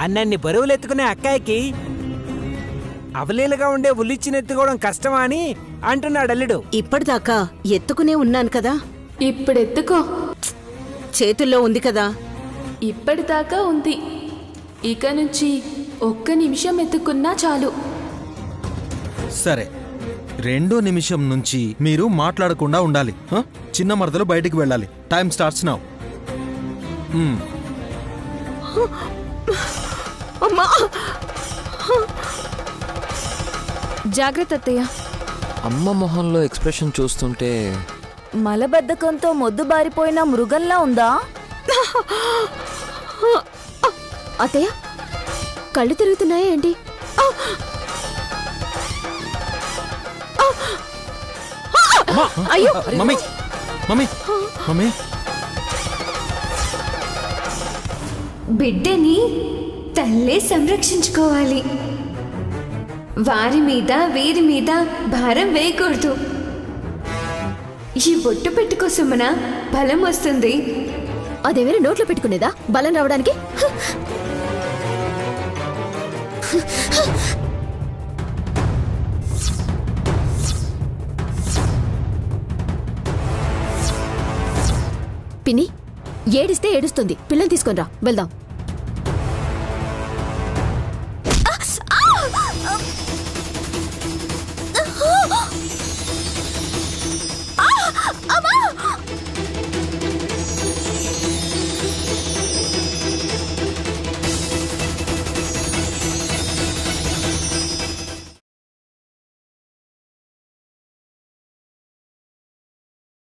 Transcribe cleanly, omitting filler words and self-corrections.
అన్నన్ని బరువులు ఎత్తుకునే అక్కాయికి అవలీలగా ఉండే ఉల్లిచ్చిని ఎత్తుకోవడం కష్టమా అని అంటున్నాడు అల్లుడు. ఇప్పటిదాకా ఎత్తుకునే ఉన్నాను కదా. ఇప్పుడెత్తుకో. చేతుల్లో ఉంది కదా. ఇప్పటిదాకా ఉంది. ఇక నుంచి ఒక్క నిమిషం ఎత్తుకున్నా చాలు. సరే, 2 నిమిషం నుంచి మీరు మాట్లాడకుండా ఉండాలి. చిన్న మరదలు బయటికి వెళ్ళాలి. Time starts now. అమ్మా, జాగ్రత్త అత్తయ్య. అమ్మ మొహంలో ఎక్స్ప్రెషన్ చూస్తుంటే మలబద్ధకంతో మొద్దుబారిపోయిన మృగంలా ఉందా? అత్తయ్య, కళ్ళు తిరుగుతున్నాయా ఏంటి? అయ్యో మమ్మీ, మమ్మీ, మమ్మీ. బిడ్డని తల్లే సంరక్షించుకోవాలి. వారి మీద వీరి మీద భారం వేయకూడదు. ఈ బొట్టు పెట్టుకో సుమన, బలం వస్తుంది. అదేమైనా నోట్లో పెట్టుకునేదా బలం రావడానికి? పిన్ని, ఏడిస్తే ఏడుస్తుంది. పిల్లని తీసుకొని రా, వెళ్దాం.